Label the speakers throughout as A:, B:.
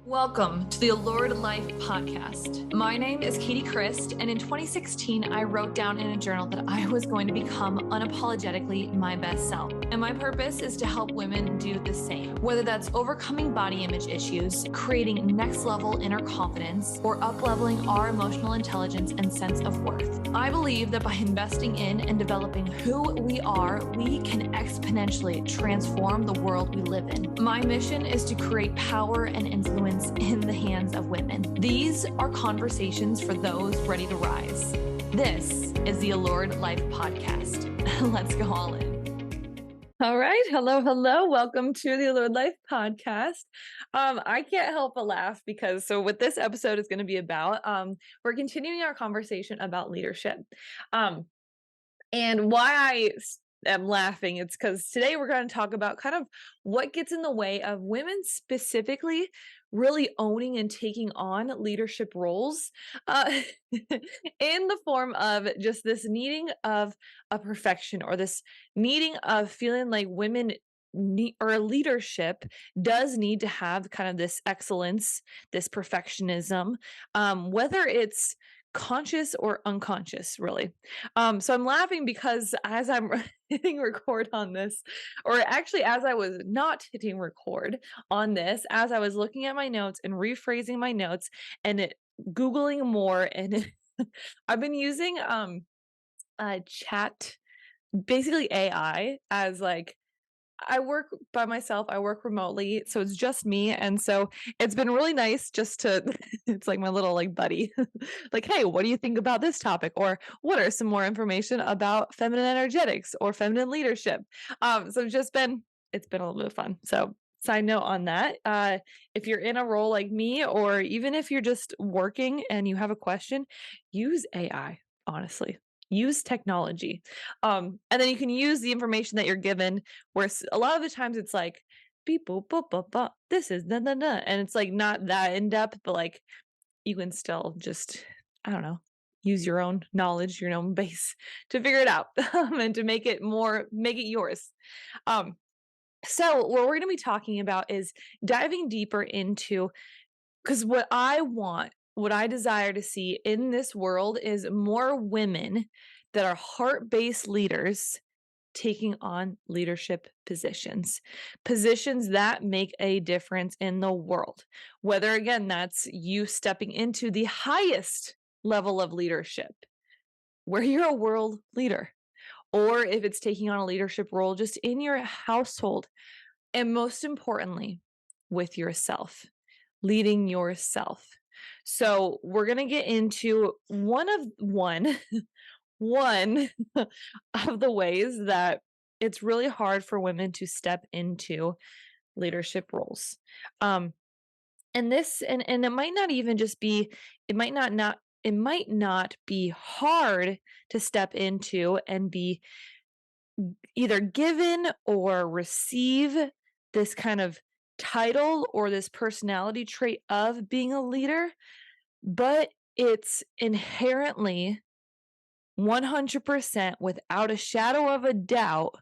A: Welcome to the Allured Life podcast. My name is Katie Christ, and in 2016, I wrote down in a journal that I was going to become unapologetically my best self. And my purpose is to help women do the same, whether that's overcoming body image issues, creating next level inner confidence, or up-leveling our emotional intelligence and sense of worth. I believe that by investing in and developing who we are, we can exponentially transform the world we live in. My mission is to create power and influence in the hands of women. These are conversations for those ready to rise. This is the Allured Life podcast. Let's go all in. All right. Hello. Welcome to the Allured Life podcast. I can't help but laugh because what this episode is going to be about, we're continuing our conversation about leadership. And why I am laughing, it's because today we're going to talk about kind of what gets in the way of women specifically really owning and taking on leadership roles in the form of just this needing of a perfection, or this needing of feeling like women or leadership does need to have kind of this excellence, this perfectionism, whether it's conscious or unconscious, really. So I'm laughing because as I'm hitting record on this, or actually as I was not hitting record on this, as I was looking at my notes and rephrasing my notes and Googling more, and I've been using chat, basically AI, as like, I work by myself, I work remotely, so it's just me, and so it's been really nice just to it's like my little like buddy. Like, "Hey, what do you think about this topic?" Or, "What are some more information about feminine energetics or feminine leadership?" So it's been a little bit of fun. So, side note on that, if you're in a role like me, or even if you're just working and you have a question, use AI, honestly. Use technology. And then you can use the information that you're given, where a lot of the times it's like, beep, boop, boop, boop, boop, this is da, da, da. And it's like not that in depth, but like you can still just, I don't know, use your own knowledge, your own base to figure it out and to make it yours. So what we're going to be talking about is diving deeper into, because what I desire to see in this world is more women that are heart-based leaders taking on leadership positions that make a difference in the world. Whether, again, that's you stepping into the highest level of leadership, where you're a world leader, or if it's taking on a leadership role just in your household, and most importantly, with yourself, leading yourself. So we're going to get into one of the ways that it's really hard for women to step into leadership roles. And it might not even just be, it might not be hard to step into and be either given or receive this kind of title or this personality trait of being a leader, but it's inherently 100% without a shadow of a doubt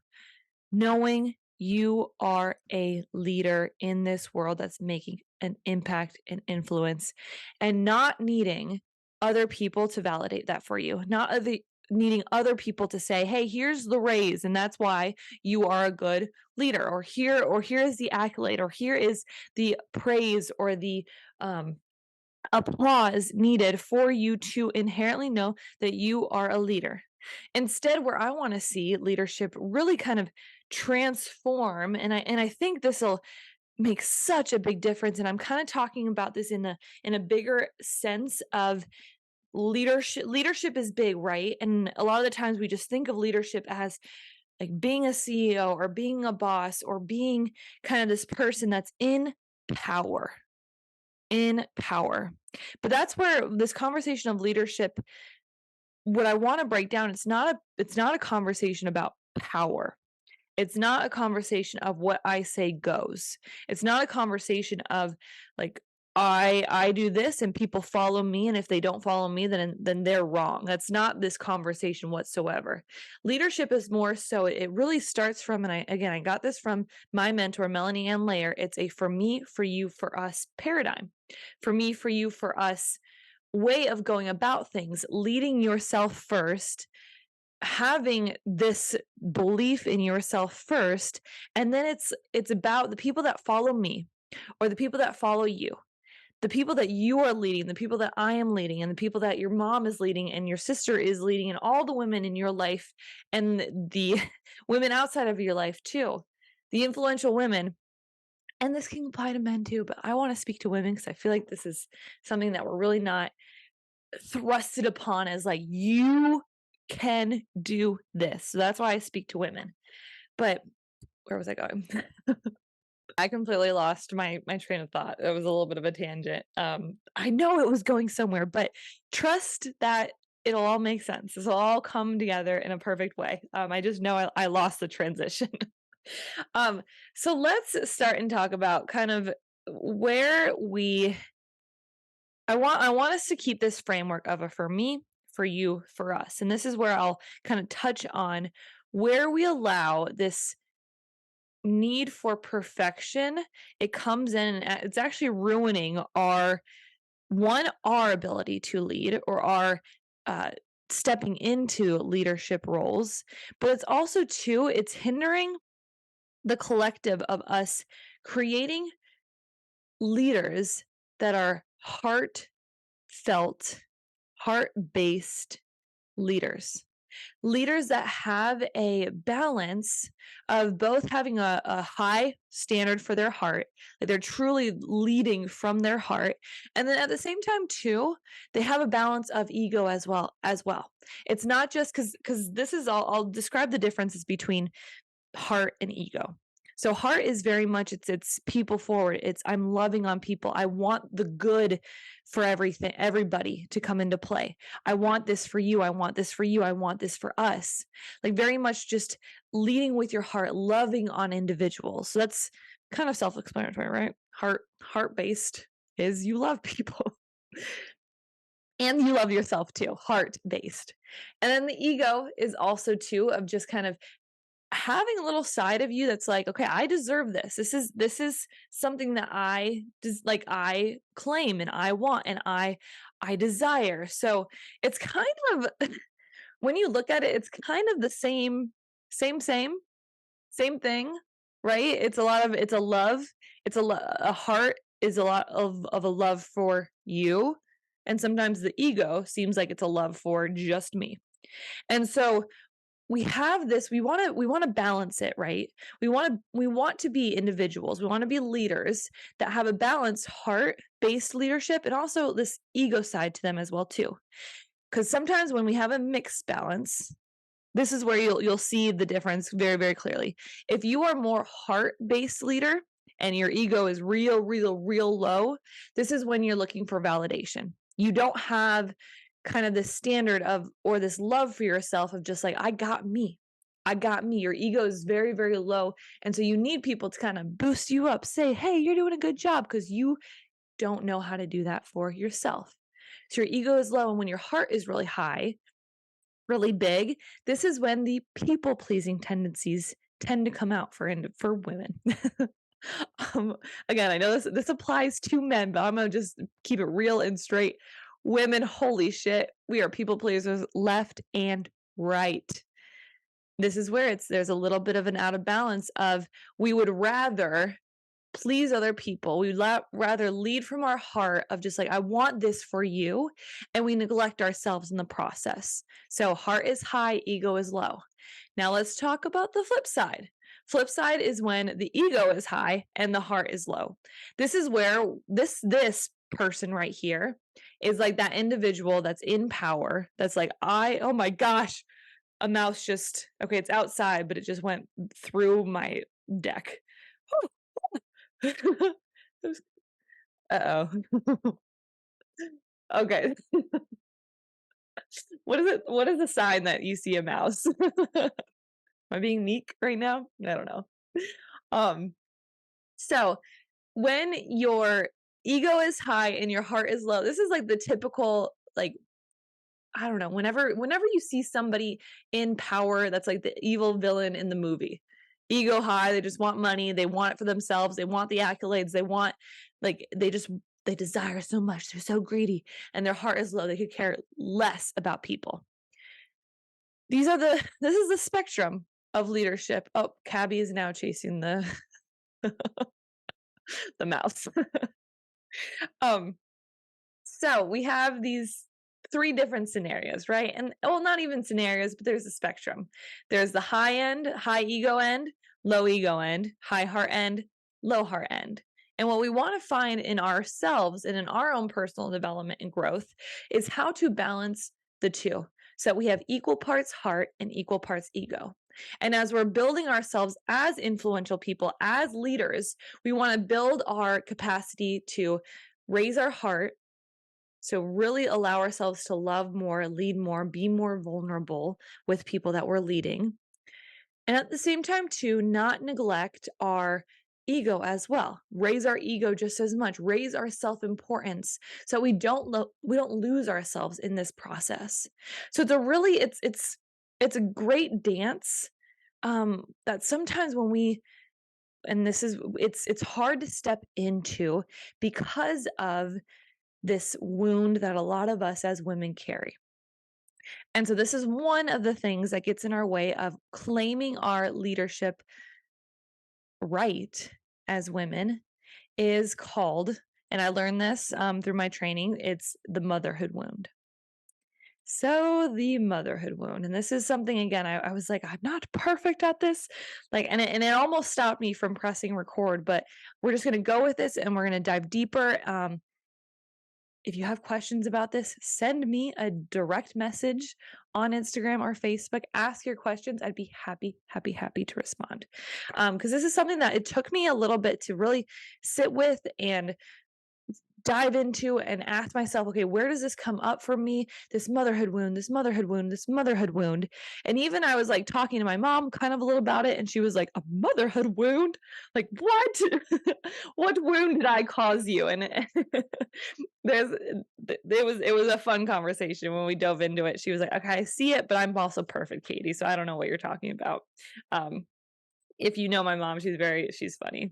A: knowing you are a leader in this world that's making an impact and influence, and not needing other people to validate that for you, needing other people to say, "Hey, here's the raise, and that's why you are a good leader," or here is the accolade, or here is the praise or the applause needed for you to inherently know that you are a leader. Instead, where I want to see leadership really kind of transform, and I think this will make such a big difference, and I'm kind of talking about this in a bigger sense of leadership. Leadership is big, right? And a lot of the times we just think of leadership as like being a CEO or being a boss or being kind of this person that's in power. But that's where this conversation of leadership, what I want to break down, it's not a conversation about power. It's not a conversation of what I say goes. It's not a conversation of like I do this and people follow me, and if they don't follow me, then they're wrong. That's not this conversation whatsoever. Leadership is more so it really starts from, and I got this from my mentor Melanie Ann Layer. It's a for me, for you, for us paradigm. For me, for you, for us way of going about things, leading yourself first, having this belief in yourself first, and then it's about the people that follow me or the people that follow you, the people that you are leading, the people that I am leading, and the people that your mom is leading, and your sister is leading, and all the women in your life, and the women outside of your life too, the influential women. And this can apply to men too, but I want to speak to women because I feel like this is something that we're really not thrusted upon as like, you can do this. So that's why I speak to women. But where was I going? I completely lost my train of thought. It was a little bit of a tangent. I know it was going somewhere, but trust that it'll all make sense. This will all come together in a perfect way. I just know I lost the transition. um, so let's start and talk about kind of where we. I want us to keep this framework of a for me, for you, for us, and this is where I'll kind of touch on where we allow this need for perfection. It comes in and it's actually ruining our ability to lead, or our uh stepping into leadership roles, but it's also too, it's hindering the collective of us creating leaders that are heartfelt, heart-based leaders. Leaders that have a balance of both having a high standard for their heart, like they're truly leading from their heart, and then at the same time too, they have a balance of ego as well. It's not just because this is all, I'll describe the differences between heart and ego. So heart is very much it's people forward. It's I'm loving on people. I want the good for everybody to come into play. I want this for you. I want this for you. I want this for us. Like very much just leading with your heart, loving on individuals. So that's kind of self-explanatory, right? Heart-based is you love people. And you love yourself too, heart-based. And then the ego is also too of just kind of having a little side of you that's like, okay, I deserve this. This is something that I claim and I want and I desire. So it's kind of when you look at it, it's kind of the same same thing, right? It's a lot of it's a love, a heart is a lot of a love for you. And sometimes the ego seems like it's a love for just me. And so we have this, we want to balance it, right? We want to be individuals, we want to be leaders that have a balanced heart based leadership and also this ego side to them as well too, because sometimes when we have a mixed balance, this is where you'll see the difference very very clearly. If you are more heart based leader and your ego is real low, this is when you're looking for validation. You don't have kind of this standard of or this love for yourself of just like I got me. Your ego is very very low, and so you need people to kind of boost you up, say hey, you're doing a good job, because you don't know how to do that for yourself. So your ego is low, and when your heart is really high, really big, this is when the people pleasing tendencies tend to come out for women. Again, I know this applies to men, but I'm gonna just keep it real and straight. Women, holy shit, we are people pleasers left and right. This is where there's a little bit of an out of balance of we would rather please other people. We'd rather lead from our heart of just like, I want this for you. And we neglect ourselves in the process. So heart is high, ego is low. Now let's talk about the flip side. Flip side is when the ego is high and the heart is low. This is where this person right here is like that individual that's in power. That's like, oh my gosh, a mouse just, okay, it's outside, but it just went through my deck. Uh-oh. Okay. What is it? What is the sign that you see a mouse? Am I being meek right now? I don't know. Um, so when you're ego is high and your heart is low. This is like the typical, like, I don't know, whenever you see somebody in power that's like the evil villain in the movie. Ego high, they just want money, they want it for themselves, they want the accolades, they want, like, they desire so much, they're so greedy, and their heart is low, they could care less about people. This is the spectrum of leadership. Oh, Cabby is now chasing the mouse. um So we have these three different scenarios, right? And well, not even scenarios, but there's a spectrum. There's the high end, high ego end, low ego end, high heart end, low heart end. And what we want to find in ourselves and in our own personal development and growth is how to balance the two. So we have equal parts heart and equal parts ego. And as we're building ourselves as influential people, as leaders, we want to build our capacity to raise our heart, so really allow ourselves to love more, lead more, be more vulnerable with people that we're leading. And at the same time too, not neglect our ego as well. Raise our ego just as much, raise our self-importance so we don't lose ourselves in this process. So it's a great dance that sometimes when we and this is it's hard to step into because of this wound that a lot of us as women carry. And so this is one of the things that gets in our way of claiming our leadership right as women is called, and I learned this through my training, it's the motherhood wound. So the motherhood wound, and this is something again, I was like, I'm not perfect at this. Like, and it almost stopped me from pressing record, but we're just gonna go with this and we're gonna dive deeper. If you have questions about this, send me a direct message on Instagram or Facebook. Ask your questions. I'd be happy, happy, happy to respond. Because this is something that it took me a little bit to really sit with and dive into and ask myself, okay, where does this come up for me? This motherhood wound, this motherhood wound, this motherhood wound. And even I was like talking to my mom kind of a little about it, and she was like, a motherhood wound? Like, what? What wound did I cause you? And there's it was a fun conversation when we dove into it. She was like, okay, I see it, but I'm also perfect, Katie. So I don't know what you're talking about. Um, if you know my mom, she's funny.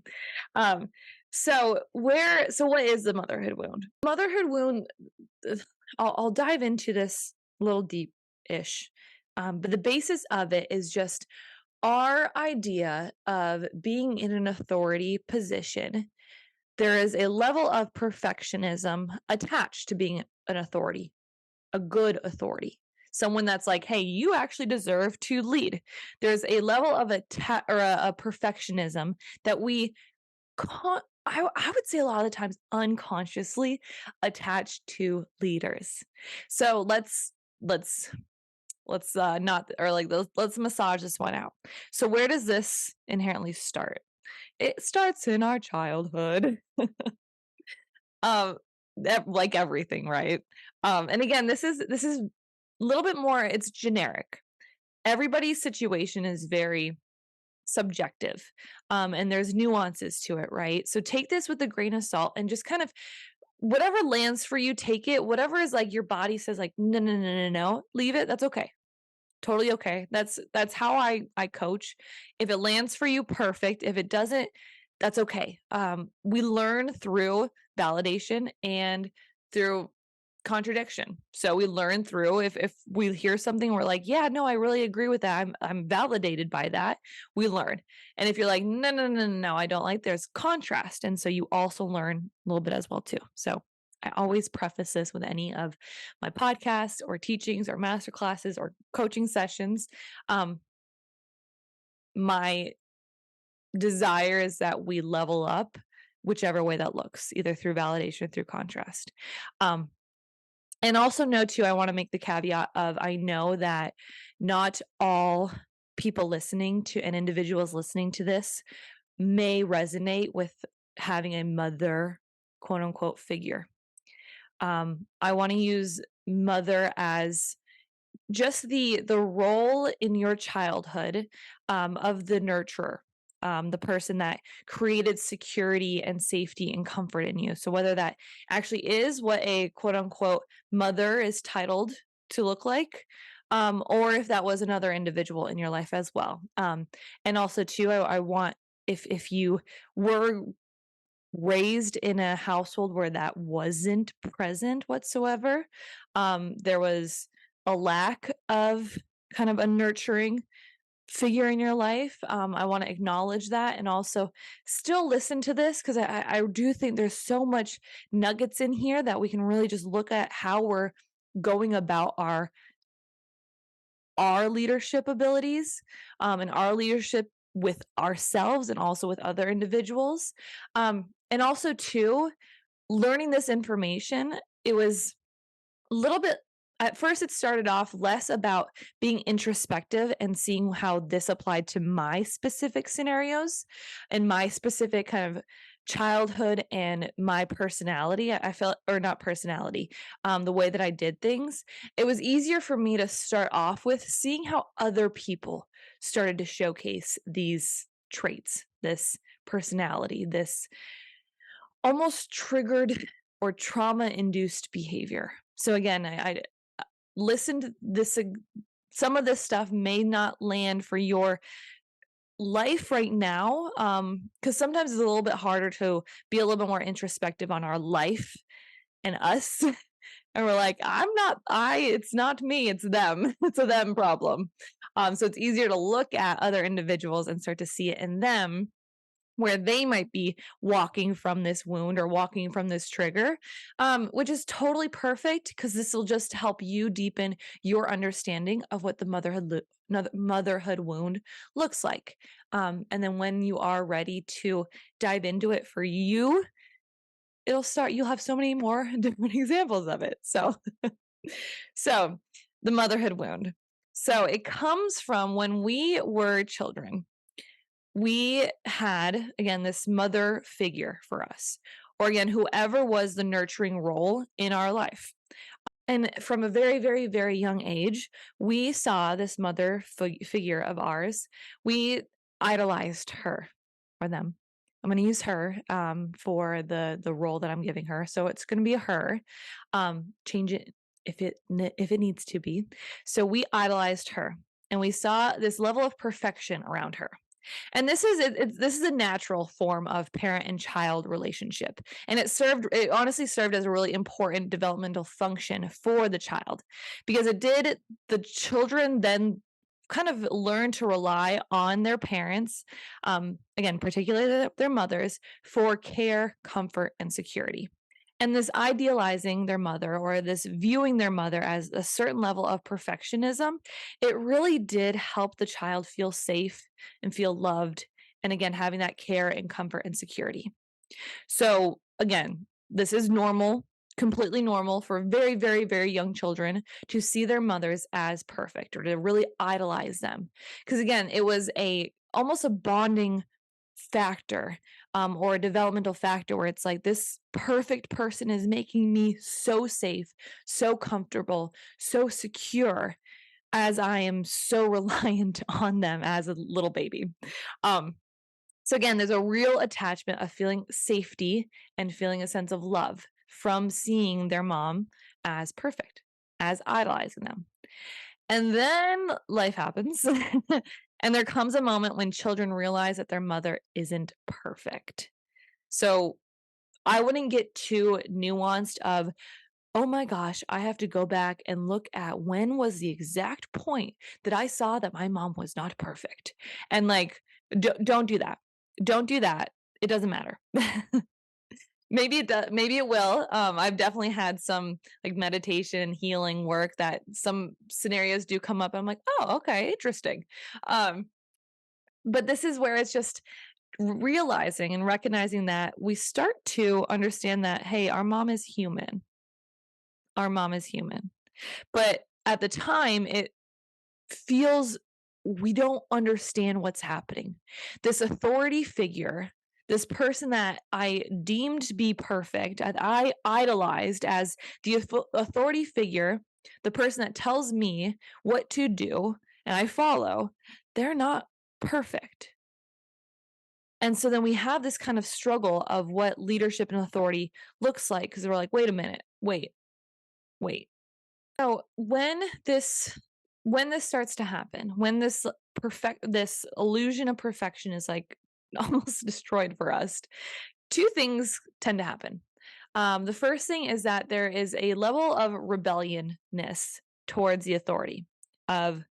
A: Um, so what is the motherhood wound? Motherhood wound, I'll dive into this a little deep-ish. But the basis of it is just our idea of being in an authority position. There is a level of perfectionism attached to being an authority, a good authority, someone that's like, hey, you actually deserve to lead. There's a level of a perfectionism that we I would say a lot of the times unconsciously attached to leaders. So let's not or like let's massage this one out. So where does this inherently start? It starts in our childhood. um like everything, right? And again, this is a little bit more, it's generic. Everybody's situation is very subjective, and there's nuances to it, right? So take this with a grain of salt and just kind of whatever lands for you, take it. Whatever is like your body says like no, no, no, no, no, leave it. That's okay. Totally okay. That's how I coach. If it lands for you, perfect. If it doesn't, that's okay. We learn through validation and through contradiction. So we learn through if we hear something, we're like, yeah, no, I really agree with that. I'm validated by that. We learn. And if you're like, no, no, no, no, no, I don't like, there's contrast. And so you also learn a little bit as well too. So I always preface this with any of my podcasts or teachings or master classes or coaching sessions. My desire is that we level up whichever way that looks, either through validation or through contrast. And also know too, I want to make the caveat of I know that not all people listening to and individuals listening to this may resonate with having a mother, quote unquote, figure. I want to use mother as just the role in your childhood of the nurturer, the person that created security and safety and comfort in you. So whether that actually is what a quote unquote mother is titled to look like, or if that was another individual in your life as well. And also too, I want, if you were raised in a household where that wasn't present whatsoever, there was a lack of kind of a nurturing figure in your life. I want to acknowledge that and also still listen to this because I do think there's so much nuggets in here that we can really just look at how we're going about our leadership abilities, and our leadership with ourselves and also with other individuals. And also too, learning this information, it was a little bit, at first it started off less about being introspective and seeing how this applied to my specific scenarios and my specific kind of childhood and my personality. I felt, or not personality, the way that I did things. It was easier for me to start off with seeing how other people started to showcase these traits, this personality, this almost triggered or trauma induced behavior. So again, I listened this, some of this stuff may not land for your life right now, because sometimes it's a little bit harder to be a little bit more introspective on our life and us. And we're like, it's not me, it's them. It's a them problem. So it's easier to look at other individuals and start to see it in them where they might be walking from this wound or walking from this trigger, which is totally perfect because this will just help you deepen your understanding of what the motherhood wound looks like. And then when you are ready to dive into it for you, you'll have so many more different examples of it. So the motherhood wound. So it comes from when we were children. We had, again, this mother figure for us, or again, whoever was the nurturing role in our life. And from a very, very, very young age, we saw this mother figure of ours. We idolized her or them. I'm going to use her, for the role that I'm giving her. So it's going to be a her. Change it if it needs to be. So we idolized her, and we saw this level of perfection around her. And this is a natural form of parent and child relationship. And it honestly served as a really important developmental function for the child, because the children then kind of learn to rely on their parents, again, particularly their mothers, for care, comfort, and security. And this idealizing their mother, or this viewing their mother as a certain level of perfectionism, it really did help the child feel safe and feel loved. And again, having that care and comfort and security. So, again, this is normal, completely normal for very, very, very young children to see their mothers as perfect or to really idolize them. Because again, it was almost a bonding factor, or a developmental factor where it's like this perfect person is making me so safe, so comfortable, so secure, as I am so reliant on them as a little baby. Um, so again, there's a real attachment of feeling safety and feeling a sense of love from seeing their mom as perfect, as idolizing them. And then life happens. And there comes a moment when children realize that their mother isn't perfect. So I wouldn't get too nuanced of, oh my gosh, I have to go back and look at when was the exact point that I saw that my mom was not perfect. And like, don't do that. Don't do that. It doesn't matter. Maybe it does, maybe it will. I've definitely had some like meditation healing work that some scenarios do come up. I'm like, oh, okay, interesting. Um, but this is where it's just realizing and recognizing that we start to understand that, hey, our mom is human. Our mom is human. But at the time, it feels we don't understand what's happening. This authority figure, this person that I deemed to be perfect, that I idolized as the authority figure, the person that tells me what to do and I follow, they're not perfect. And so then we have this kind of struggle of what leadership and authority looks like because we're like, wait a minute, wait. So when this starts to happen, when this illusion of perfection is like almost destroyed for us, two things tend to happen. The first thing is that there is a level of rebelliousness towards the authority of,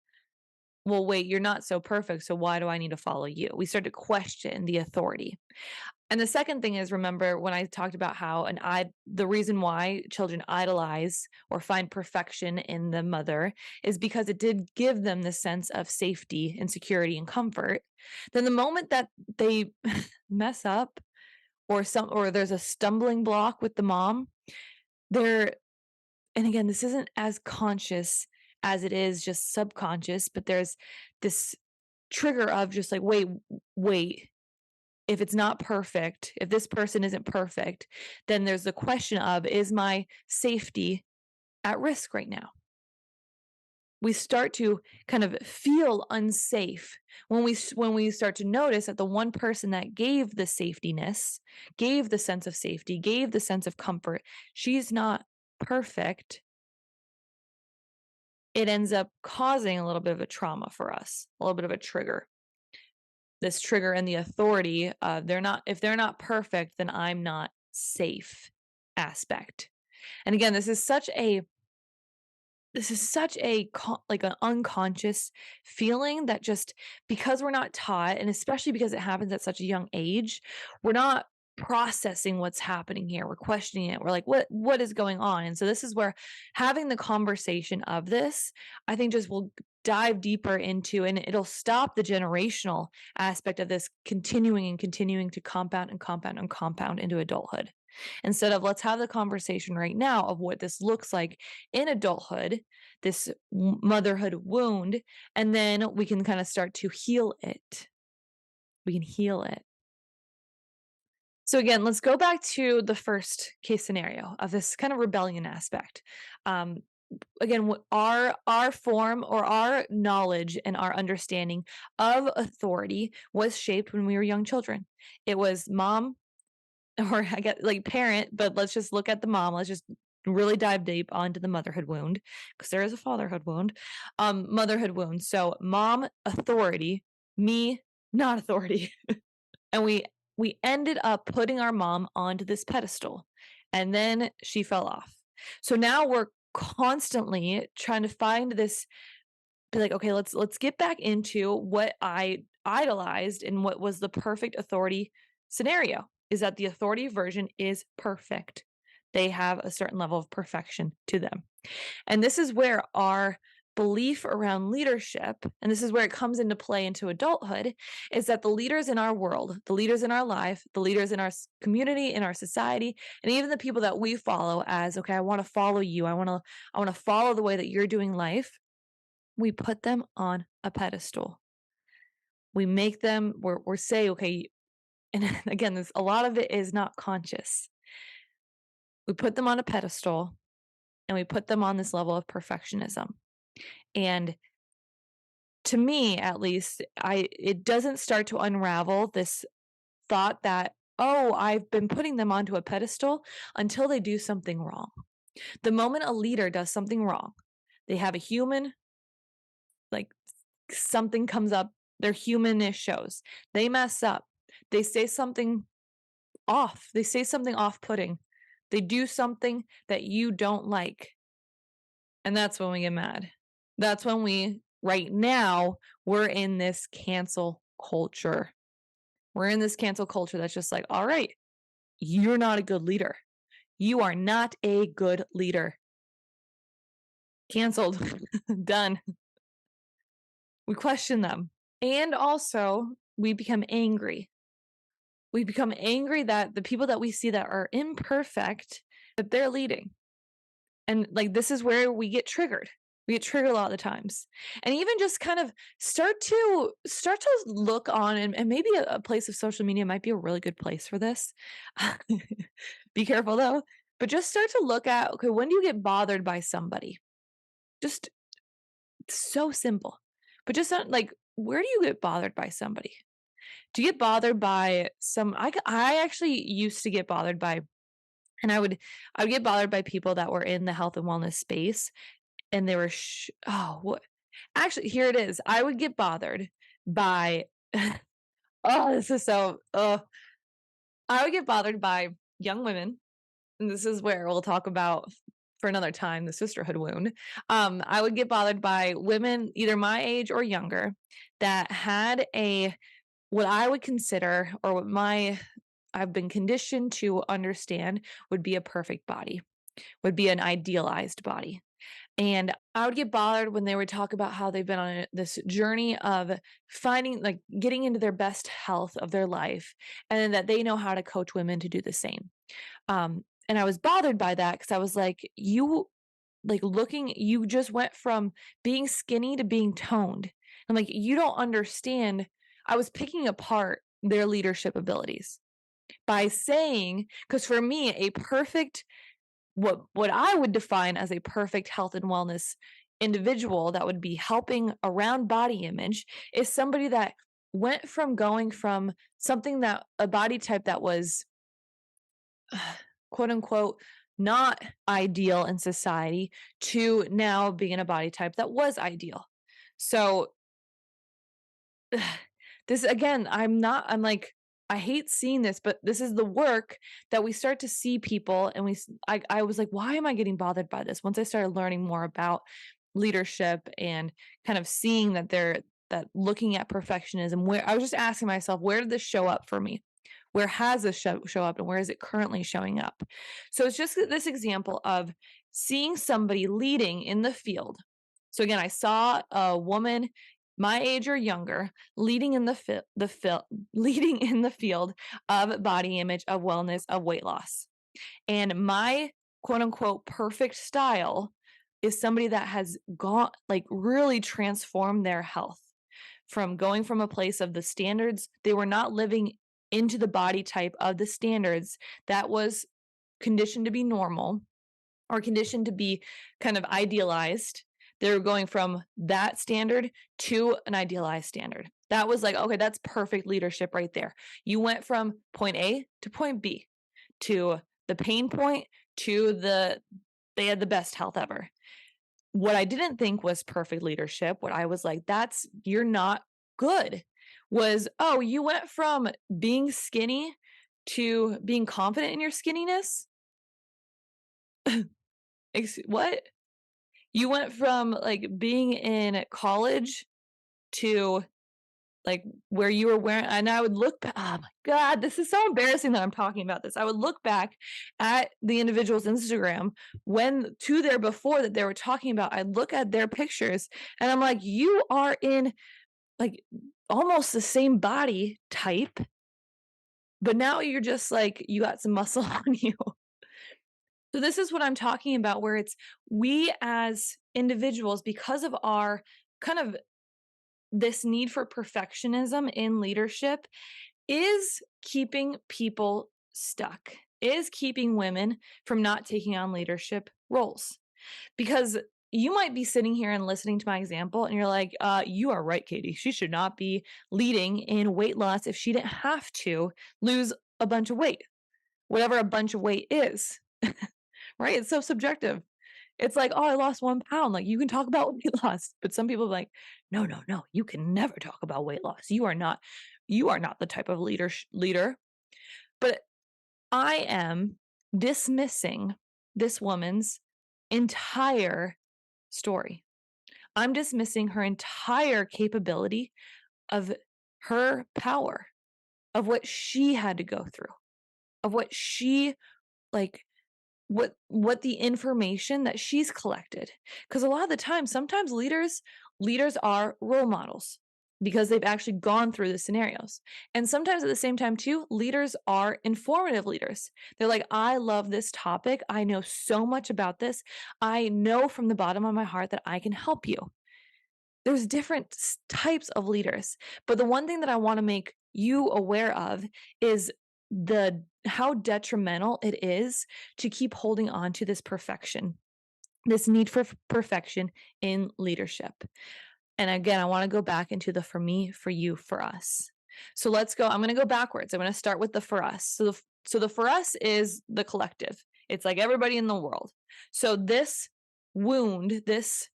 A: well, wait, you're not so perfect, so why do I need to follow you? We start to question the authority. And the second thing is, remember when I talked about how the reason why children idolize or find perfection in the mother is because it did give them the sense of safety and security and comfort. Then the moment that they mess up or there's a stumbling block with the mom, they're and again, this isn't as conscious as it is just subconscious, but there's this trigger of just like, wait, if it's not perfect, if this person isn't perfect, then there's the question of, is my safety at risk right now? We start to kind of feel unsafe when we start to notice that the one person that gave the safetiness, gave the sense of safety, gave the sense of comfort, she's not perfect. It ends up causing a little bit of a trauma for us, a little bit of a trigger. This trigger and the authority, if they're not perfect, then I'm not safe aspect. And again, like an unconscious feeling that just because we're not taught, and especially because it happens at such a young age, we're not processing what's happening here. We're questioning it. We're like, what is going on? And so this is where having the conversation of this, I think just will dive deeper into, and it'll stop the generational aspect of this continuing to compound and compound and compound into adulthood. Instead of let's have the conversation right now of what this looks like in adulthood, this motherhood wound, and then we can kind of start to heal it. We can heal it. So again, let's go back to the first case scenario of this kind of rebellion aspect. Um, Again, our form or our knowledge and our understanding of authority was shaped when we were young children. It was mom, or I get like parent, but let's just look at the mom. Let's just really dive deep onto the motherhood wound because there is a fatherhood wound, motherhood wound. So mom authority, me not authority, and we ended up putting our mom onto this pedestal, and then she fell off. So now we're constantly trying to find this, be like, okay, let's get back into what I idolized and what was the perfect authority scenario, is that the authority version is perfect. They have a certain level of perfection to them. And this is where our belief around leadership, and this is where it comes into play into adulthood, is that the leaders in our world, the leaders in our life, the leaders in our community, in our society, and even the people that we follow as, okay, I want to follow you. I want to follow the way that you're doing life. We put them on a pedestal. We make them, we're say, okay, and again, a lot of it is not conscious. We put them on a pedestal and we put them on this level of perfectionism. And to me, at least, it doesn't start to unravel this thought that, oh, I've been putting them onto a pedestal until they do something wrong. The moment a leader does something wrong, they have a human, like something comes up, their humanness shows. They mess up. They say something off. They say something off-putting. They do something that you don't like. And that's when we get mad. That's when right now, we're in this cancel culture. We're in this cancel culture that's just like, all right, you're not a good leader. You are not a good leader. Canceled. Done. We question them. And also, we become angry. We become angry that the people that we see that are imperfect, that they're leading. And like, this is where we get triggered. We get triggered a lot of the times. And even just kind of start to look on, and maybe a place of social media might be a really good place for this. Be careful though. But just start to look at, okay, when do you get bothered by somebody? Just so simple. But just like, where do you get bothered by somebody? Do you get bothered by some I actually used to get bothered by and I would get bothered by people that were in the health and wellness space, and they were oh, what actually, here it is. I would get bothered by oh, this is so I would get bothered by young women, and this is where we'll talk about for another time the sisterhood wound. I would get bothered by women either my age or younger that had a what I would consider or what my I've been conditioned to understand would be a perfect body, would be an idealized body. And I would get bothered when they would talk about how they've been on this journey of finding, like, getting into their best health of their life, and then that they know how to coach women to do the same. And I was bothered by that because I was like, you just went from being skinny to being toned. I'm like, you don't understand. I was picking apart their leadership abilities by saying, because for me, a perfect what I would define as a perfect health and wellness individual that would be helping around body image is somebody that went from going from something that a body type that was quote unquote not ideal in society to now being a body type that was ideal. So this again, I'm like, I hate seeing this, but this is the work that we start to see people and I was like, why am I getting bothered by this? Once I started learning more about leadership and kind of seeing that looking at perfectionism, where I was just asking myself, where did this show up for me? Where has this show up and where is it currently showing up? So it's just this example of seeing somebody leading in the field. So again, I saw a woman my age or younger leading in leading in the field of body image, of wellness, of weight loss. And my quote unquote perfect style is somebody that has gone like really transformed their health from going from a place of the standards they were not living into the body type of the standards that was conditioned to be normal or conditioned to be kind of idealized. They're going from that standard to an idealized standard. That was like, okay, that's perfect leadership right there. You went from point A to point B to the pain point to they had the best health ever. What I didn't think was perfect leadership, what I was like, you're not good, was, oh, you went from being skinny to being confident in your skinniness? What? You went from, like, being in college to, like, where you were wearing and I would look ba oh my god, this is so embarrassing that I'm talking about this. I would look back at the individual's Instagram when to their before that they were talking about, I'd look at their pictures, and I'm like, "You are in, like, almost the same body type, but now you're just, like, you got some muscle on you." So this is what I'm talking about, where it's we as individuals, because of our kind of this need for perfectionism in leadership, is keeping people stuck, is keeping women from not taking on leadership roles. Because you might be sitting here and listening to my example, and you're like, you are right, Katie. She should not be leading in weight loss if she didn't have to lose a bunch of weight, whatever a bunch of weight is. Right? It's so subjective. It's like, "Oh, I lost 1 pound." Like, you can talk about weight loss, but some people are like, "No, no, no, you can never talk about weight loss. You are not the type of leader." But I am dismissing this woman's entire story. I'm dismissing her entire capability of her power, of what she had to go through, of what she, like, what the information that she's collected, because a lot of the time sometimes leaders are role models because they've actually gone through the scenarios, and sometimes at the same time too, leaders are informative leaders. They're like, I love this topic, I know so much about this, I know from the bottom of my heart that I can help you. There's different types of leaders, but the one thing that I want to make you aware of is the how detrimental it is to keep holding on to this perfection, this need for perfection in leadership. And again, I want to go back into the for me, for you, for us. So let's go. I'm going to go backwards. I'm going to start with the for us. So the for us is the collective. It's like everybody in the world. So this wound, this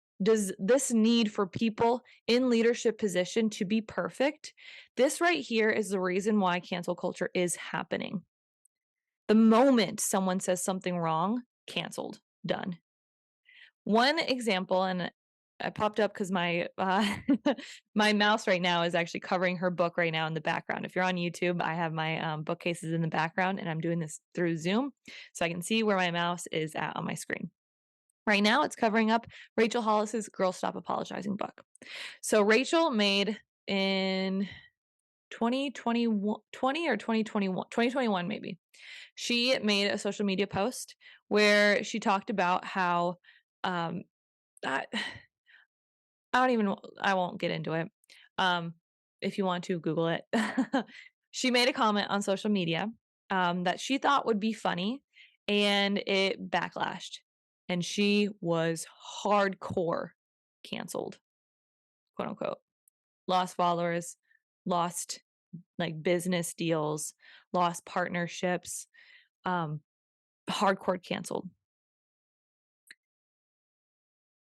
A: need for people in leadership position to be perfect, this right here is the reason why cancel culture is happening. The moment someone says something wrong, canceled, done. One example, and I popped up because my my mouse right now is actually covering her book right now in the background. If you're on YouTube, I have my bookcases in the background, and I'm doing this through Zoom, so I can see where my mouse is at on my screen. Right now, it's covering up Rachel Hollis's "Girl Stop Apologizing" book. So Rachel made in 2021, 20 or 2021, 2021 maybe. She made a social media post where she talked about how um, I, I won't get into it. Um, if you want to Google it. She made a comment on social media that she thought would be funny, and it backlashed. And she was hardcore canceled, quote unquote. Lost followers, lost like business deals, lost partnerships, hardcore canceled.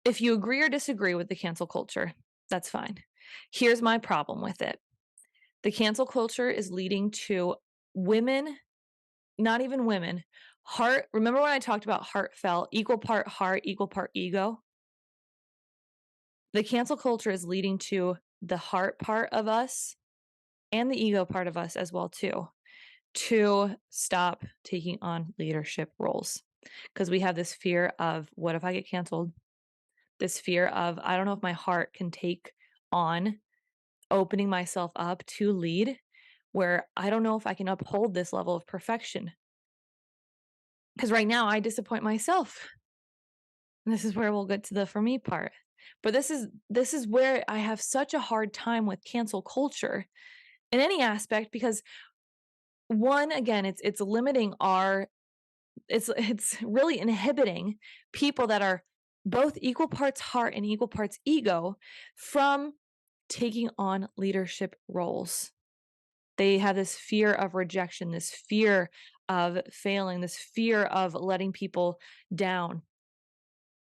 A: If you agree or disagree with the cancel culture, that's fine. Here's my problem with it. The cancel culture is leading to women, not even women, heart. Remember when I talked about heartfelt, equal part heart, equal part ego? The cancel culture is leading to the heart part of us and the ego part of us as well too, to stop taking on leadership roles. Because we have this fear of, what if I get canceled? This fear of, I don't know if my heart can take on opening myself up to lead, where I don't know if I can uphold this level of perfection. Because right now I disappoint myself. And this is where we'll get to the for me part. But this is where I have such a hard time with cancel culture in any aspect, because one, again, it's limiting our, it's really inhibiting people that are both equal parts heart and equal parts ego from taking on leadership roles. They have this fear of rejection, this fear of failing, this fear of letting people down.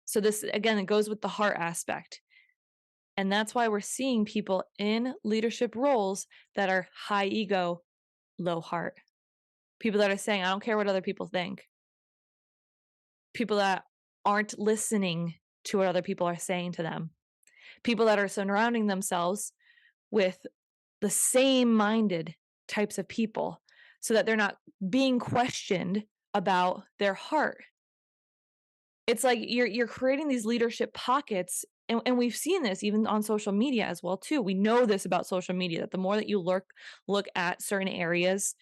A: So this, again, it goes with the heart aspect. And that's why we're seeing people in leadership roles that are high ego, low heart. People that are saying, I don't care what other people think. People that aren't listening to what other people are saying to them. People that are surrounding themselves with the same minded types of people so that they're not being questioned about their heart. It's like you're creating these leadership pockets, and we've seen this even on social media as well too. We know this about social media, that the more that you look at certain areas,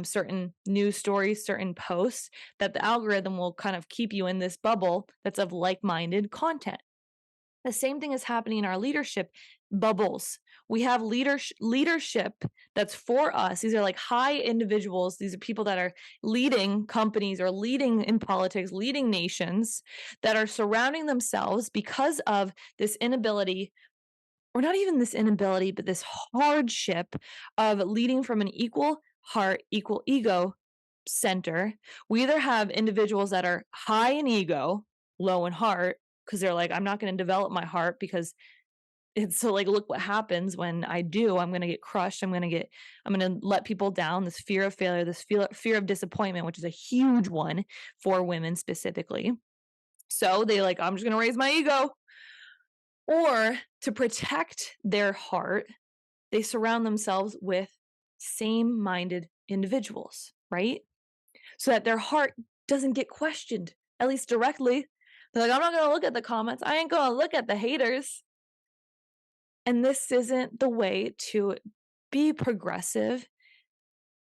A: certain news stories, certain posts, that the algorithm will kind of keep you in this bubble that's of like-minded content. The same thing is happening in our leadership bubbles. We have leadership that's for us. These are like high individuals. These are people that are leading companies or leading in politics, leading nations, that are surrounding themselves because of this inability, or not even this inability, but this hardship of leading from an equal heart, equal ego center. We either have individuals that are high in ego, low in heart, because they're like, I'm not going to develop my heart because it's so, like, look what happens when I do. I'm going to get crushed. I'm going to let people down. This fear of failure, this fear of disappointment, which is a huge one for women specifically. So they like, I'm just going to raise my ego. Or to protect their heart, they surround themselves with same minded individuals, right? So that their heart doesn't get questioned, at least directly. They're like, I'm not going to look at the comments. I ain't going to look at the haters. And this isn't the way to be progressive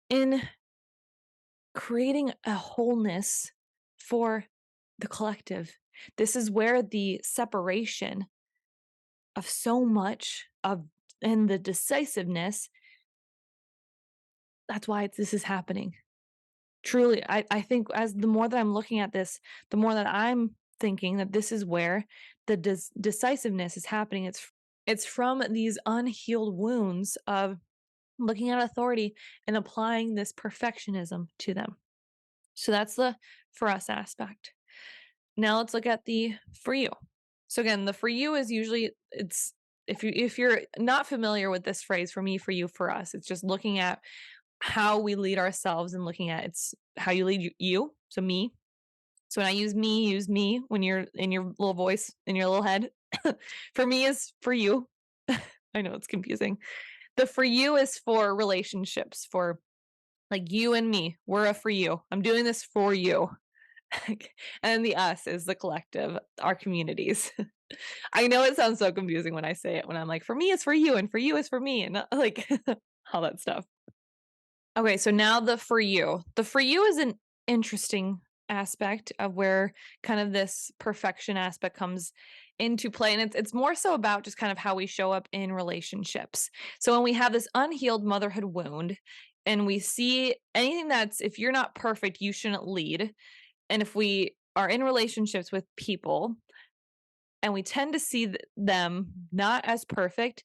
A: in creating a wholeness for the collective. This is where the separation of so much of, and the decisiveness, that's why this is happening. Truly, I think as the more that I'm looking at this, the more that I'm thinking that this is where the decisiveness is happening. It's from these unhealed wounds of looking at authority and applying this perfectionism to them. So that's the for us aspect. Now let's look at the for you. So again, the for you is usually it's if you're not familiar with this phrase for me, for you, for us, it's just looking at how we lead ourselves and looking at it's how you lead you, so me. So when I use me when you're in your little voice in your little head. For me is for you. I know it's confusing. The for you is for relationships, for like you and me. We're a for you. I'm doing this for you. And the us is the collective, our communities. I know it sounds so confusing when I say it, when I'm like, for me, it's for you, and for you is for me, and like all that stuff. Okay, so now the for you. The for you is an interesting aspect of where kind of this perfection aspect comes into play. And it's more so about just kind of how we show up in relationships. So when we have this unhealed motherhood wound and we see anything that's if you're not perfect, you shouldn't lead. And if we are in relationships with people and we tend to see them not as perfect,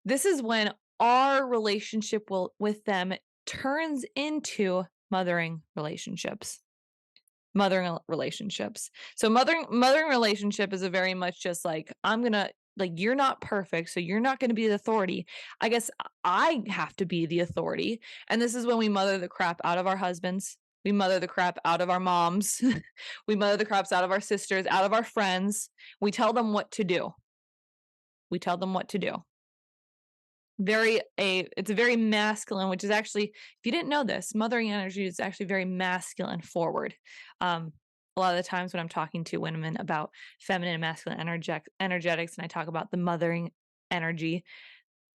A: this is when our relationship with them turns into mothering relationships. Mothering relationships. So mothering relationship is a very much just like I'm going to like you're not perfect, so you're not going to be the authority. I guess I have to be the authority. And this is when we mother the crap out of our husbands. We mother the crap out of our moms. We mother the craps out of our sisters, out of our friends. We tell them what to do. We tell them what to do. It's a very masculine, which is actually, if you didn't know this, mothering energy is actually very masculine forward. A lot of the times when I'm talking to women about feminine and masculine energetics and I talk about the mothering energy,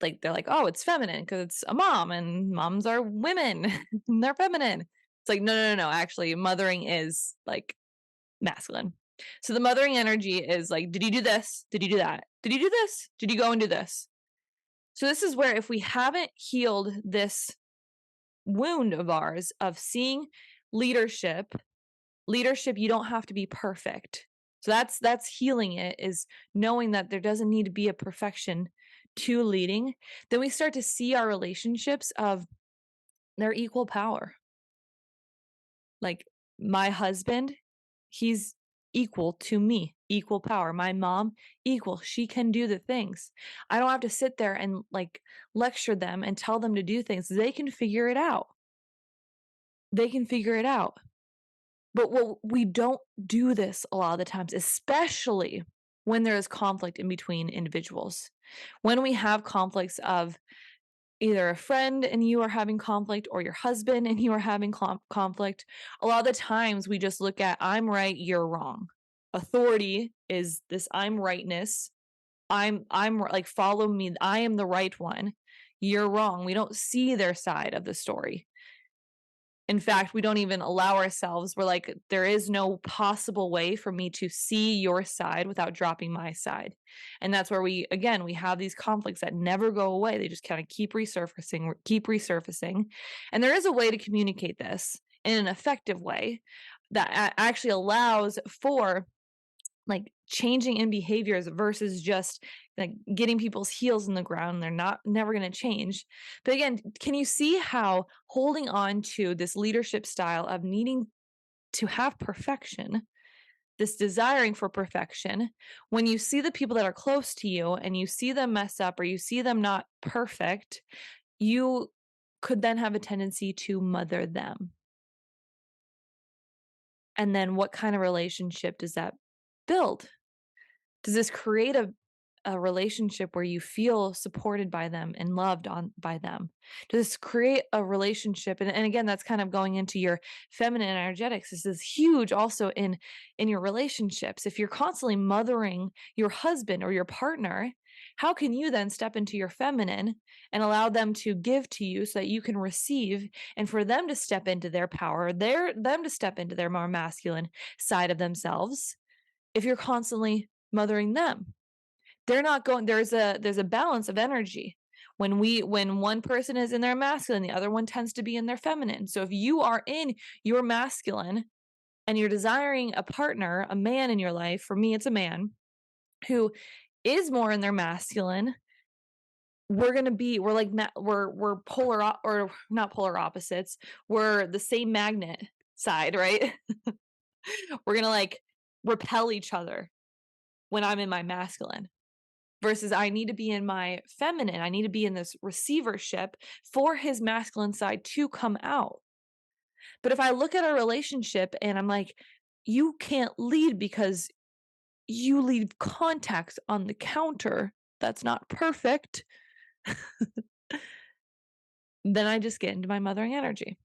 A: like they're like, oh, it's feminine because it's a mom and moms are women and they're feminine. It's like no, actually mothering is like masculine. So the mothering energy is like, did you do this? Did you do that? Did you do this? Did you go and do this? So this is where if we haven't healed this wound of ours of seeing leadership, you don't have to be perfect. So that's healing it, is knowing that there doesn't need to be a perfection to leading. Then we start to see our relationships of their equal power. Like my husband, he's equal to me, equal power. My mom, equal. She can do the things. I don't have to sit there and like lecture them and tell them to do things. They can figure it out. They can figure it out. But what we don't do this a lot of the times, especially when there is conflict in between individuals. When we have conflicts of either a friend and you are having conflict or your husband and you are having conflict, a lot of the times we just look at I'm right, you're wrong. Authority is this I'm rightness. I'm like follow me. I am the right one. You're wrong. We don't see their side of the story. In fact, we don't even allow ourselves. We're like, there is no possible way for me to see your side without dropping my side. And that's where we have these conflicts that never go away. They just kind of keep resurfacing. And there is a way to communicate this in an effective way that actually allows for like changing in behaviors versus just like getting people's heels in the ground. They're never going to change. But again, can you see how holding on to this leadership style of needing to have perfection, this desiring for perfection, when you see the people that are close to you and you see them mess up or you see them not perfect, you could then have a tendency to mother them. And then what kind of relationship does that build? Does this create a relationship where you feel supported by them and loved on by them? Does this create a relationship? And again, that's kind of going into your feminine energetics. This is huge also in your relationships. If you're constantly mothering your husband or your partner, how can you then step into your feminine and allow them to give to you so that you can receive, and for them to step into their power, them to step into their more masculine side of themselves if you're constantly mothering them? They're not going, there's a balance of energy. When one person is in their masculine, the other one tends to be in their feminine. So if you are in your masculine and you're desiring a partner, a man in your life, for me it's a man who is more in their masculine, we're like we're or not polar opposites. We're the same magnet side, right? We're gonna like repel each other when I'm in my masculine versus I need to be in my feminine. I need to be in this receivership for his masculine side to come out. But if I look at our relationship and I'm like, you can't lead because you leave contacts on the counter that's not perfect, then I just get into my mothering energy.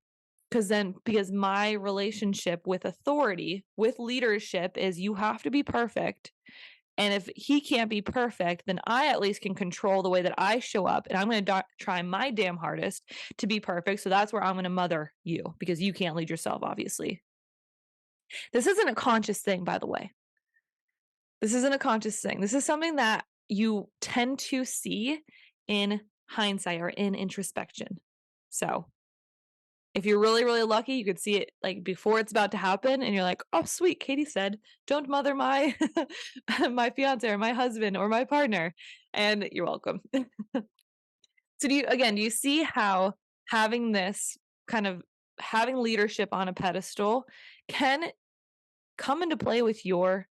A: Because my relationship with authority, with leadership is you have to be perfect. And if he can't be perfect, then I at least can control the way that I show up. And I'm going to try my damn hardest to be perfect. So that's where I'm going to mother you because you can't lead yourself, obviously. This isn't a conscious thing, by the way. This isn't a conscious thing. This is something that you tend to see in hindsight or in introspection. So if you're really, really lucky, you could see it like before it's about to happen, and you're like, "Oh, sweet, Katie said, don't mother my my fiance or my husband or my partner," and you're welcome. So do you see how having this kind of having leadership on a pedestal can come into play with your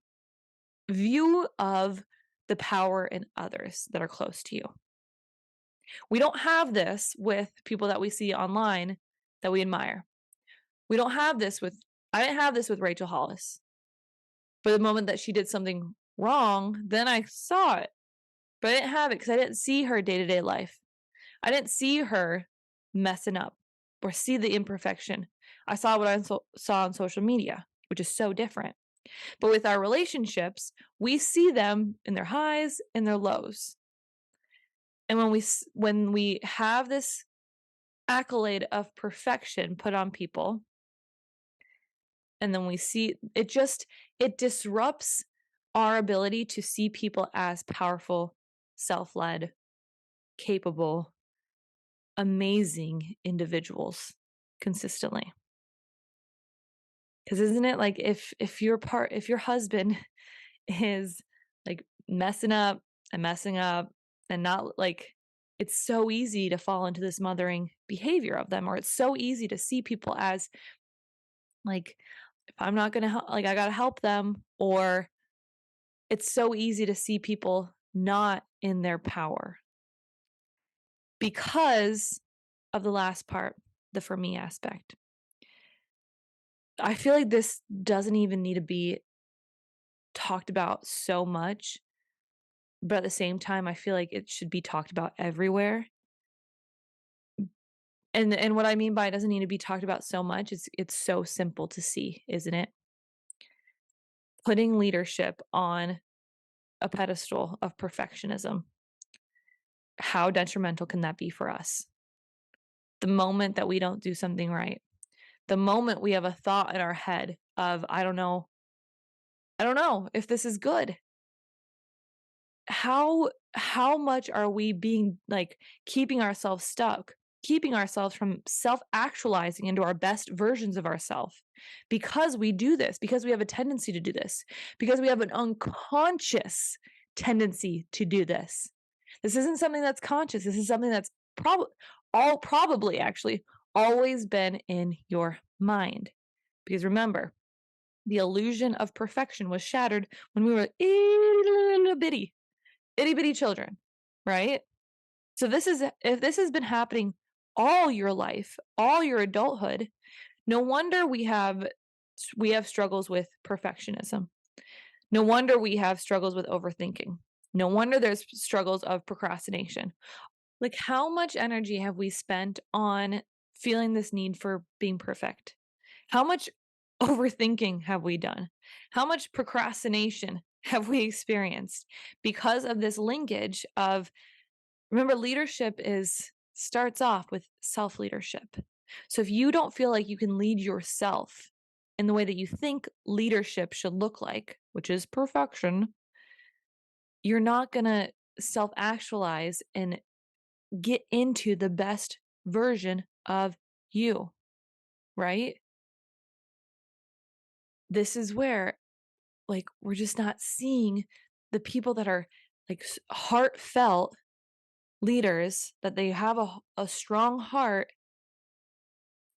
A: view of the power in others that are close to you? We don't have this with people that we see online that we admire. We don't have this with I didn't have this with Rachel Hollis. But the moment that she did something wrong, then I saw it. But I didn't have it because I didn't see her day-to-day life. I didn't see her messing up or see the imperfection. I saw what saw on social media, which is so different. But with our relationships, we see them in their highs and their lows. And when we have this accolade of perfection put on people, and then we see it disrupts our ability to see people as powerful, self-led, capable, amazing individuals consistently. Because isn't it like if your husband is like messing up and not like it's so easy to fall into this mothering behavior of them, or it's so easy to see people as like if I'm not gonna help, like I gotta help them, or it's so easy to see people not in their power because of the last part, the for me aspect. I feel like this doesn't even need to be talked about so much, but at the same time, I feel like it should be talked about everywhere. And what I mean by it doesn't need to be talked about so much, it's so simple to see, isn't it? Putting leadership on a pedestal of perfectionism. How detrimental can that be for us? The moment that we don't do something right, the moment we have a thought in our head of, I don't know if this is good. How much are we being like keeping ourselves stuck, keeping ourselves from self-actualizing into our best versions of ourselves because we do this, because we have a tendency to do this, because we have an unconscious tendency to do this. This isn't something that's conscious. This is something that's probably actually always been in your mind. Because remember, the illusion of perfection was shattered when we were itty bitty, itty bitty children, right? So if this has been happening all your life, all your adulthood, no wonder we have struggles with perfectionism. No wonder we have struggles with overthinking. No wonder there's struggles of procrastination. Like, how much energy have we spent on feeling this need for being perfect? How much overthinking have we done? How much procrastination have we experienced because of this linkage of, remember, leadership starts off with self-leadership. So if you don't feel like you can lead yourself in the way that you think leadership should look like, which is perfection, you're not going to self-actualize and get into the best version of you, right? This is where like we're just not seeing the people that are like heartfelt leaders that they have a strong heart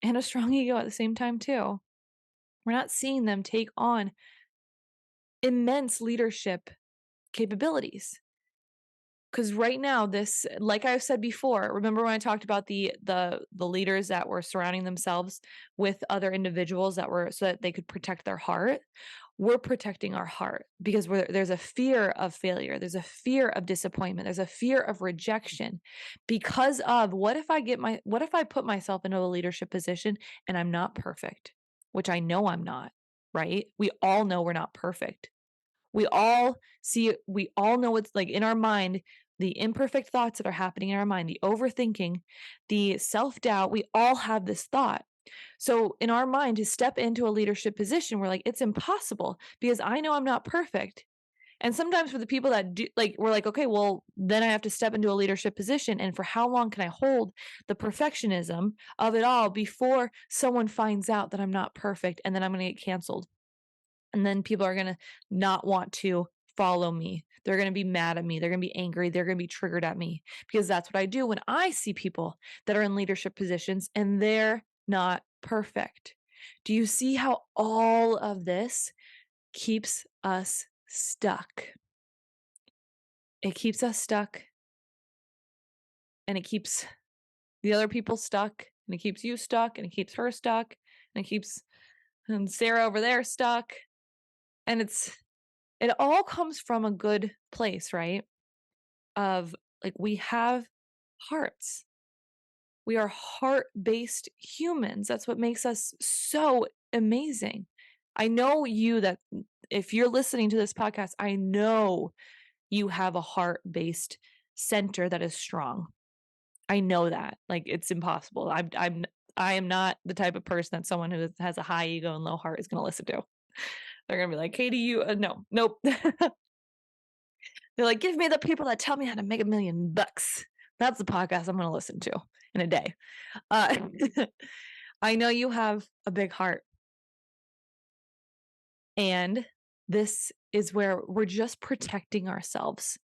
A: and a strong ego at the same time too. We're not seeing them take on immense leadership capabilities. Because right now, this, like I've said before, remember when I talked about the leaders that were surrounding themselves with other individuals that were so that they could protect their heart? We're protecting our heart because there's a fear of failure, there's a fear of disappointment, there's a fear of rejection because of what if I put myself into a leadership position and I'm not perfect, which I know I'm not, right? We all know we're not perfect. We all know what's like in our mind, the imperfect thoughts that are happening in our mind, the overthinking, the self doubt. We all have this thought. So, in our mind, to step into a leadership position, we're like, it's impossible because I know I'm not perfect. And sometimes for the people that do, like, we're like, okay, well, then I have to step into a leadership position. And for how long can I hold the perfectionism of it all before someone finds out that I'm not perfect and then I'm going to get canceled? And then people are going to not want to follow me. They're going to be mad at me. They're going to be angry. They're going to be triggered at me because that's what I do when I see people that are in leadership positions and they're not perfect. Do you see how all of this keeps us stuck? It keeps us stuck and it keeps the other people stuck and it keeps you stuck and it keeps her stuck and it keeps Sarah over there stuck. And it all comes from a good place, right? Of like, we have hearts. We are heart-based humans. That's what makes us so amazing. I know you that if you're listening to this podcast, I know you have a heart-based center that is strong. I know that. Like, it's impossible. I am not the type of person that someone who has a high ego and low heart is going to listen to. They're going to be like, Katie, you no, nope. They're like, give me the people that tell me how to make $1 million. That's the podcast I'm going to listen to in a day. Uh, I know you have a big heart. And this is where we're just protecting ourselves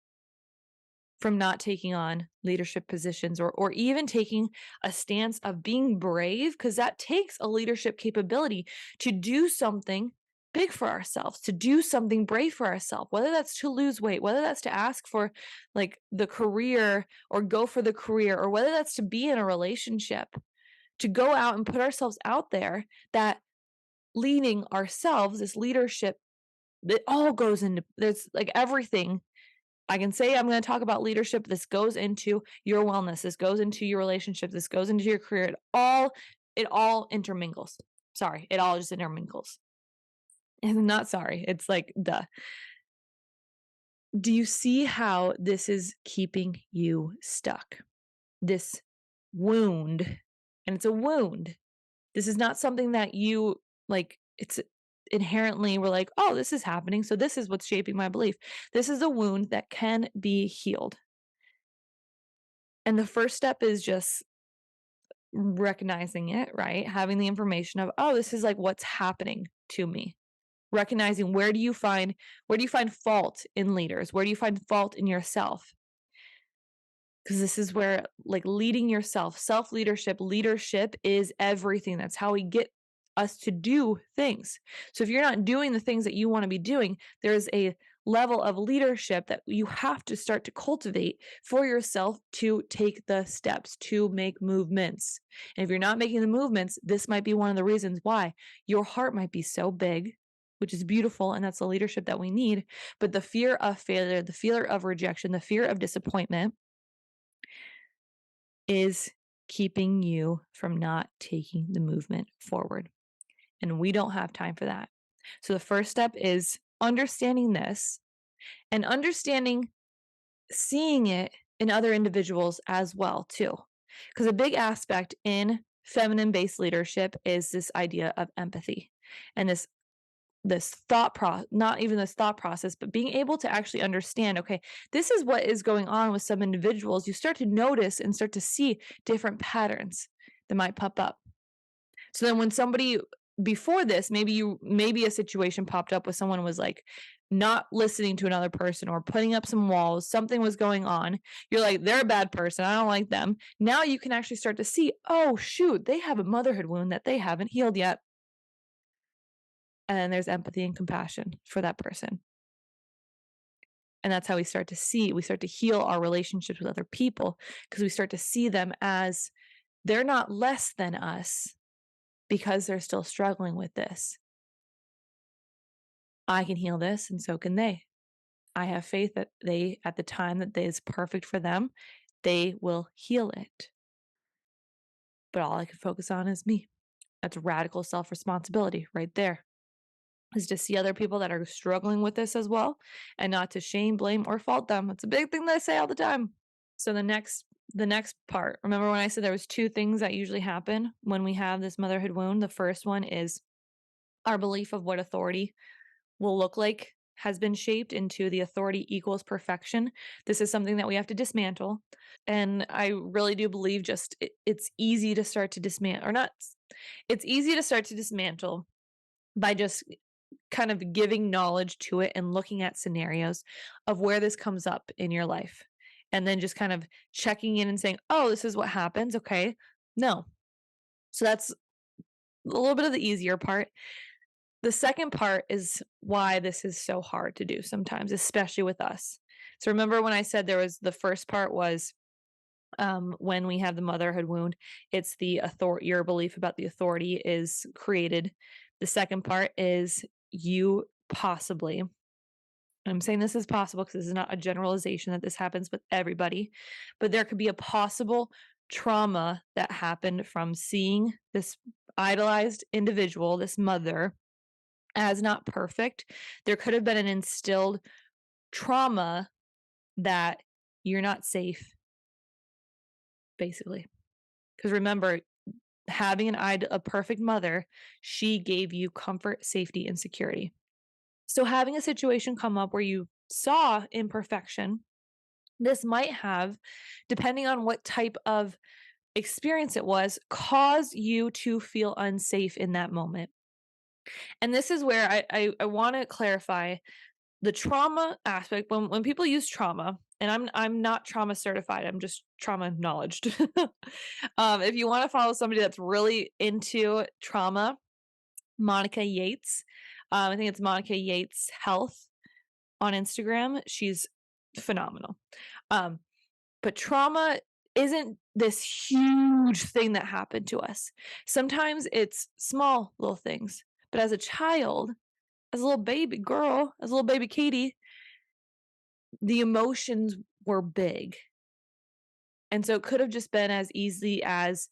A: from not taking on leadership positions or even taking a stance of being brave, because that takes a leadership capability to do something big for ourselves, to do something brave for ourselves, whether that's to lose weight, whether that's to ask for like the career or go for the career, or whether that's to be in a relationship, to go out and put ourselves out there. That leading ourselves, this leadership, that all goes into, there's like everything. I can say I'm going to talk about leadership. This goes into your wellness. This goes into your relationship. This goes into your career. It all intermingles. Sorry, it all just intermingles. And not sorry. It's like duh. Do you see how this is keeping you stuck? This wound, and it's a wound. This is not something that you like, it's inherently we're like, oh, this is happening, so this is what's shaping my belief. This is a wound that can be healed. And the first step is just recognizing it, right? Having the information of, oh, this is like what's happening to me. Recognizing where do you find fault in leaders? Where do you find fault in yourself? Because this is where like leading yourself, leadership is everything. That's how we get us to do things. So if you're not doing the things that you want to be doing, there's a level of leadership that you have to start to cultivate for yourself to take the steps to make movements. And if you're not making the movements, this might be one of the reasons why your heart might be so big, which is beautiful, and that's the leadership that we need. But the fear of failure, the fear of rejection, the fear of disappointment is keeping you from not taking the movement forward. And we don't have time for that. So the first step is understanding this and seeing it in other individuals as well, too. Because a big aspect in feminine-based leadership is this idea of empathy and this thought process, not even this thought process, but being able to actually understand, okay, this is what is going on with some individuals. You start to notice and start to see different patterns that might pop up. So then when somebody before this, maybe a situation popped up with someone was like not listening to another person or putting up some walls, something was going on. You're like, they're a bad person. I don't like them. Now you can actually start to see, oh, shoot, they have a motherhood wound that they haven't healed yet. And then there's empathy and compassion for that person. And that's how we start to heal our relationships with other people because we start to see them as they're not less than us because they're still struggling with this. I can heal this and so can they. I have faith that they, at the time that is perfect for them, they will heal it. But all I can focus on is me. That's radical self responsibility right there. Is to see other people that are struggling with this as well and not to shame, blame, or fault them. It's a big thing that I say all the time. So the next part, remember when I said there was two things that usually happen when we have this motherhood wound? The first one is our belief of what authority will look like has been shaped into the authority equals perfection. This is something that we have to dismantle. And I really do believe it's easy to start to dismantle, or not, it's easy to start to dismantle by just kind of giving knowledge to it and looking at scenarios of where this comes up in your life. And then just kind of checking in and saying, oh, this is what happens. Okay. No. So that's a little bit of the easier part. The second part is why this is so hard to do sometimes, especially with us. So remember when I said the first part was when we have the motherhood wound, it's your belief about the authority is created. The second part is you possibly, and I'm saying this is possible because this is not a generalization that this happens with everybody, but there could be a possible trauma that happened from seeing this idolized individual, this mother, as not perfect. There could have been an instilled trauma that you're not safe, basically. Because remember, having a perfect mother, she gave you comfort, safety, and security. So having a situation come up where you saw imperfection, this might have, depending on what type of experience it was, cause you to feel unsafe in that moment. And this is where I want to clarify the trauma aspect. When people use trauma, and I'm not trauma certified, I'm just trauma acknowledged. If you want to follow somebody that's really into trauma, Monica Yates, I think it's Monica Yates Health on Instagram. She's phenomenal. But trauma isn't this huge thing that happened to us. Sometimes it's small little things. But as a child, as a little baby girl, as a little baby Katie, the emotions were big. And so it could have just been as easy as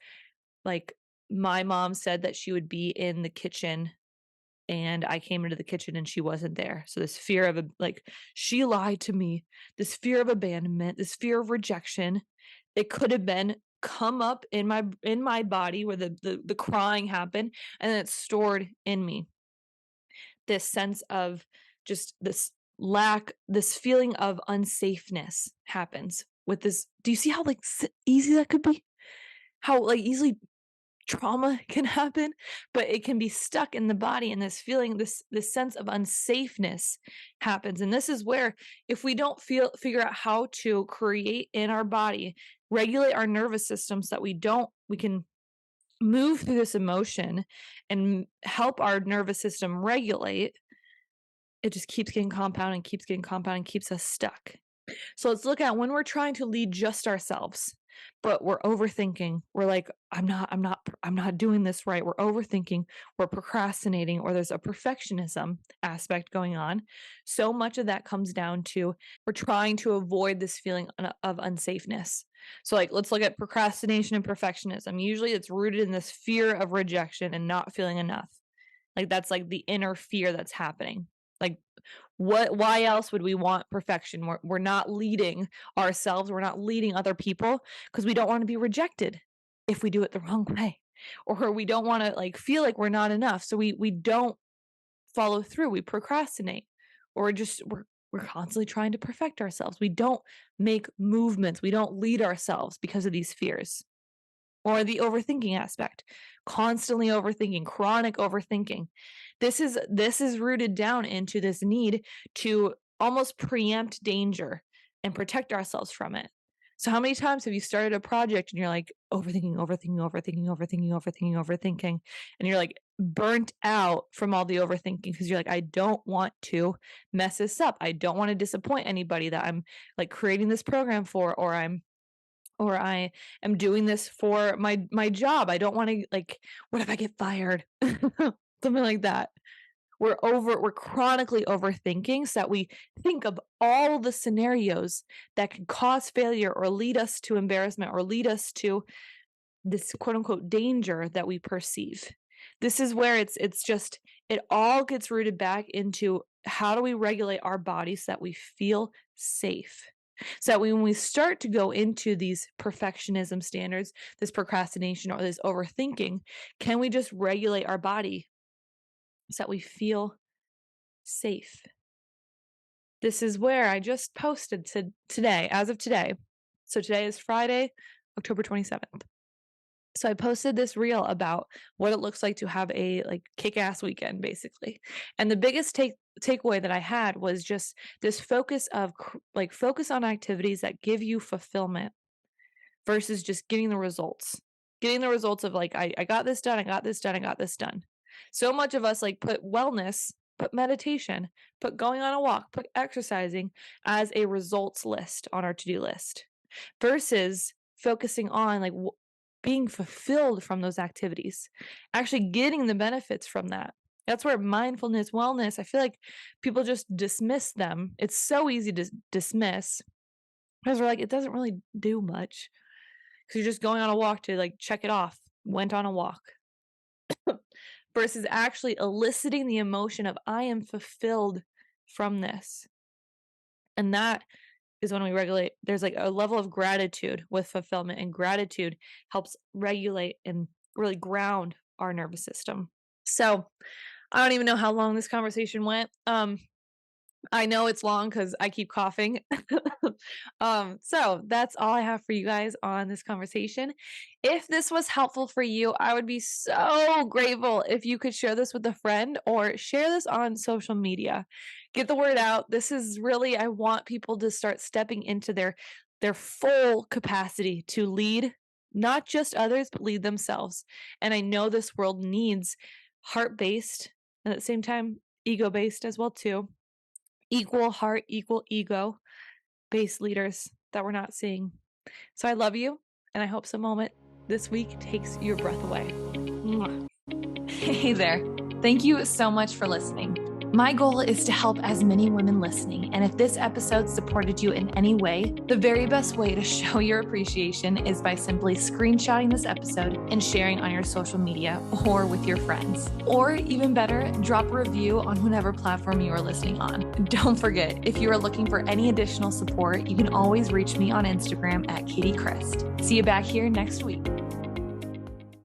A: like my mom said that she would be in the kitchen and I came into the kitchen and she wasn't there. So this fear of she lied to me, this fear of abandonment, this fear of rejection, it could have been come up in my body where the crying happened and then it's stored in me. This sense of just this feeling of unsafeness happens with this. Do you see how easy that could be? How easily trauma can happen, but it can be stuck in the body, and this feeling, this sense of unsafeness happens. And this is where, if we don't figure out how to create in our body, regulate our nervous system so that we can move through this emotion and help our nervous system regulate, it just keeps getting compounded, keeps us stuck. So let's look at when we're trying to lead just ourselves, but we're overthinking. We're like, I'm not doing this right. We're overthinking, we're procrastinating, or there's a perfectionism aspect going on. So much of that comes down to we're trying to avoid this feeling of unsafeness. So let's look at procrastination and perfectionism. Usually it's rooted in this fear of rejection and not feeling enough. That's the inner fear that's happening. Why else would we want perfection? We're not leading ourselves, we're not leading other people because we don't want to be rejected if we do it the wrong way, or we don't want to feel like we're not enough, so we don't follow through, we procrastinate, or we're constantly trying to perfect ourselves. We don't make movements, we don't lead ourselves because of these fears. Or the overthinking aspect, constantly overthinking, chronic overthinking. This is rooted down into this need to almost preempt danger and protect ourselves from it. So how many times have you started a project and you're like overthinking, overthinking, overthinking, overthinking, overthinking, overthinking, and you're like burnt out from all the overthinking because you're like, I don't want to mess this up. I don't want to disappoint anybody that I'm like creating this program for, or I am doing this for my job. I don't want to, like, what if I get fired? Something like that. We're chronically overthinking so that we think of all the scenarios that could cause failure or lead us to embarrassment or lead us to this quote unquote danger that we perceive. This is where it all gets rooted back into how do we regulate our bodies so that we feel safe. So that when we start to go into these perfectionism standards, this procrastination or this overthinking, can we just regulate our body so that we feel safe? This is where I just posted today, as of today. So today is Friday, October 27th. So I posted this reel about what it looks like to have a like kick-ass weekend, basically. And the biggest takeaway that I had was just this focus of focus on activities that give you fulfillment versus just getting the results. Getting the results of like, I got this done, I got this done, I got this done. So much of us like put wellness, put meditation, put going on a walk, put exercising as a results list on our to-do list versus focusing on like being fulfilled from those activities, actually getting the benefits from that. That's where mindfulness, wellness, I feel like people just dismiss them. It's so easy to dismiss because we're like, it doesn't really do much because you're just going on a walk to like check it off, went on a walk. Versus actually eliciting the emotion of I am fulfilled from this. And that is when we regulate. There's like a level of gratitude with fulfillment, and gratitude helps regulate and really ground our nervous system. So I don't even know how long this conversation went. I know it's long because I keep coughing. So that's all I have for you guys on this conversation. If this was helpful for you, I would be so grateful if you could share this with a friend or share this on social media. Get the word out. This is really, I want people to start stepping into their full capacity to lead, not just others, but lead themselves. And I know this world needs heart-based and at the same time, ego-based as well too. Equal heart, equal ego based leaders that we're not seeing. So I love you, and I hope some moment this week takes your breath away. Mwah. Hey there. Thank you so much for listening. My goal is to help as many women listening, and if this episode supported you in any way, the very best way to show your appreciation is by simply screenshotting this episode and sharing on your social media or with your friends. Or even better, drop a review on whatever platform you are listening on. Don't forget, if you are looking for any additional support, you can always reach me on Instagram at Katie Christ. See you back here next week.